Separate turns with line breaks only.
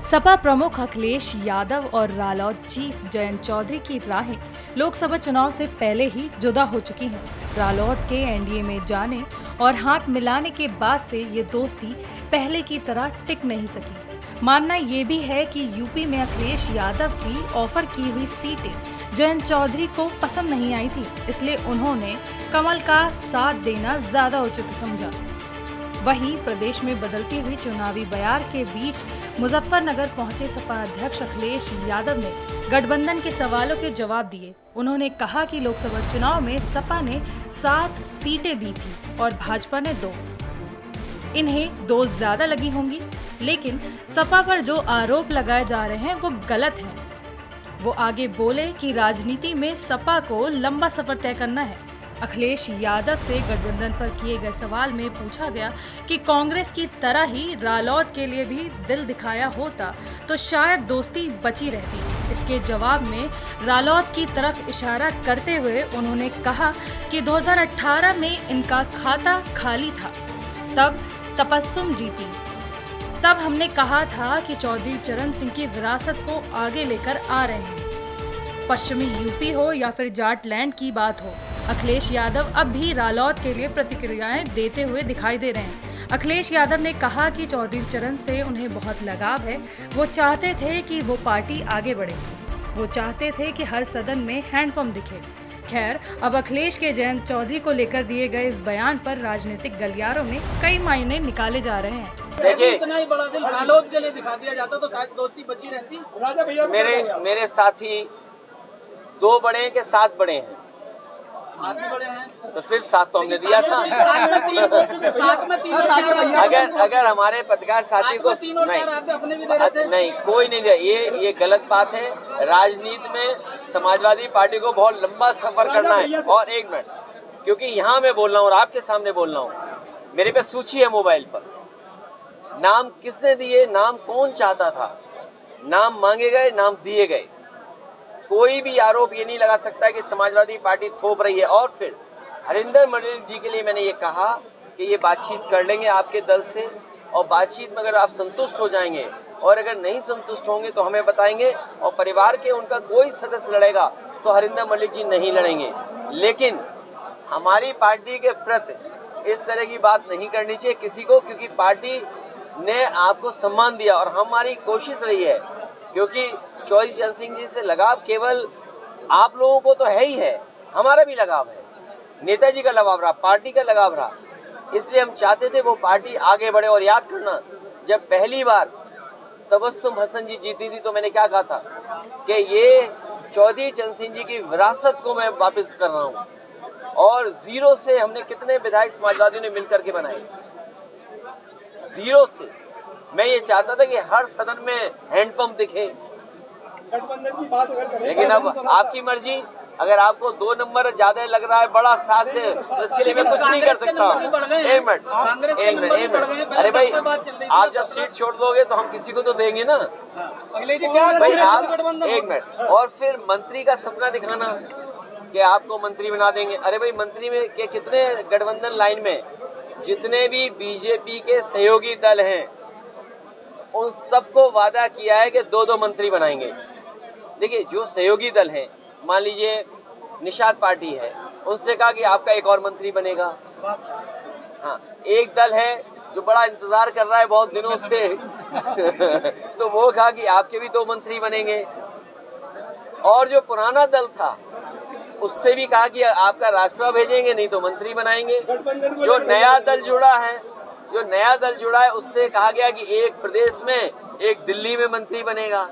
सपा प्रमुख अखिलेश यादव और रालोद चीफ जयंत चौधरी की राहें लोकसभा चुनाव से पहले ही जुदा हो चुकी हैं। रालोद के एनडीए में जाने और हाथ मिलाने के बाद से ये दोस्ती पहले की तरह टिक नहीं सकी। मानना ये भी है कि यूपी में अखिलेश यादव की ऑफर की हुई सीटें जयंत चौधरी को पसंद नहीं आई थी, इसलिए उन्होंने कमल का साथ देना ज्यादा उचित समझा। वहीं प्रदेश में बदलती हुई चुनावी बयार के बीच मुजफ्फरनगर पहुंचे सपा अध्यक्ष अखिलेश यादव ने गठबंधन के सवालों के जवाब दिए। उन्होंने कहा कि लोकसभा चुनाव में सपा ने 7 सीटें दी थी और भाजपा ने 2। इन्हें 2 ज्यादा लगी होंगी, लेकिन सपा पर जो आरोप लगाए जा रहे हैं वो गलत हैं। वो आगे बोले कि राजनीति में सपा को लंबा सफर तय करना है। अखिलेश यादव से गठबंधन पर किए गए सवाल में पूछा गया कि कांग्रेस की तरह ही रालोद के लिए भी दिल दिखाया होता तो शायद दोस्ती बची रहती। इसके जवाब में रालोद की तरफ इशारा करते हुए उन्होंने कहा कि 2018 में इनका खाता खाली था, तब तबस्सुम जीती। तब हमने कहा था कि चौधरी चरण सिंह की विरासत को आगे लेकर आ रहे हैं। पश्चिमी यूपी हो या फिर जाटलैंड की बात हो, अखिलेश यादव अब भी रालोद के लिए प्रतिक्रियाएं देते हुए दिखाई दे रहे हैं। अखिलेश यादव ने कहा कि चौधरी चरण से उन्हें बहुत लगाव है। वो चाहते थे कि वो पार्टी आगे बढ़े। वो चाहते थे कि हर सदन में हैंडपंप दिखे। खैर, अब अखिलेश के जयंत चौधरी को लेकर दिए गए इस बयान पर राजनीतिक गलियारों में कई मायने निकाले जा रहे हैं।
देखिए, इतना ही बड़ा दिल रालोद के लिए दिखा दिया जाता तो शायद दोस्ती बची रहती। मेरे साथी 2 बड़े हैं कि 7 बड़े हैं? 7 बड़े हैं तो फिर 7 तो हमने दिया था। अगर हमारे पत्रकार साथी को नहीं कोई नहीं दिया, ये गलत बात है। राजनीति में समाजवादी पार्टी को बहुत लंबा सफर करना है। और 1 मिनट, क्योंकि यहाँ मैं बोल रहा हूँ और आपके सामने बोल रहा हूँ, मेरे पे सूची है मोबाइल पर। नाम किसने दिए, नाम कौन चाहता था, नाम मांगे गए, नाम दिए गए। कोई भी आरोप ये नहीं लगा सकता कि समाजवादी पार्टी थोप रही है। और फिर हरिंदर मंडल जी के लिए मैंने ये कहा कि ये बातचीत कर लेंगे आपके दल से, और बातचीत में अगर आप संतुष्ट हो जाएंगे और अगर नहीं संतुष्ट होंगे तो हमें बताएंगे, और परिवार के उनका कोई सदस्य लड़ेगा तो हरिंदर मंडल जी नहीं लड़ेंगे। लेकिन हमारी पार्टी के प्रति इस तरह की बात नहीं करनी चाहिए किसी को, क्योंकि पार्टी ने आपको सम्मान दिया और हमारी कोशिश रही है, क्योंकि चौधरी चरण सिंह जी से लगाव केवल आप लोगों को तो है ही है, हमारा भी लगाव है, नेताजी का लगाव रहा, पार्टी का लगाव रहा। इसलिए हम चाहते थे वो पार्टी आगे बढ़े। और याद करना, जब पहली बार तबस्सुम हसन जी जीती थी तो मैंने क्या कहा था कि ये चौधरी चरण सिंह जी की विरासत को मैं वापस कर रहा हूँ। और 0 से हमने कितने विधायक समाजवादियों ने मिलकर के बनाए, 0 से। मैं ये चाहता था कि हर सदन में हैंडपंप दिखे। गठबंधन की बात अगर करें, लेकिन अब आपकी मर्जी। अगर आपको 2 नंबर ज्यादा लग रहा है बड़ा 7 से, तो इसके लिए मैं कुछ नहीं कर सकता। 1 मिनट, अरे भाई, आप जब सीट छोड़ दोगे तो हम किसी को तो देंगे ना भाई। आप 1 मिनट, और फिर मंत्री का सपना दिखाना कि आपको मंत्री बना देंगे। अरे भाई, मंत्री में के कितने गठबंधन लाइन में जितने भी बीजेपी के सहयोगी दल हैं उन सबको वादा किया है कि 2-2 मंत्री बनाएंगे। देखिए, जो सहयोगी दल हैं, मान लीजिए निषाद पार्टी है, उनसे कहा कि आपका 1 और मंत्री बनेगा। हाँ, एक दल है जो बड़ा इंतजार कर रहा है बहुत दिनों से तो वो कहा कि आपके भी 2 मंत्री बनेंगे। और जो पुराना दल था उससे भी कहा कि आपका राज्यसभा भेजेंगे, नहीं तो मंत्री बनाएंगे। जो नया दल जुड़ा है उससे कहा गया कि एक प्रदेश में, एक दिल्ली में मंत्री बनेगा।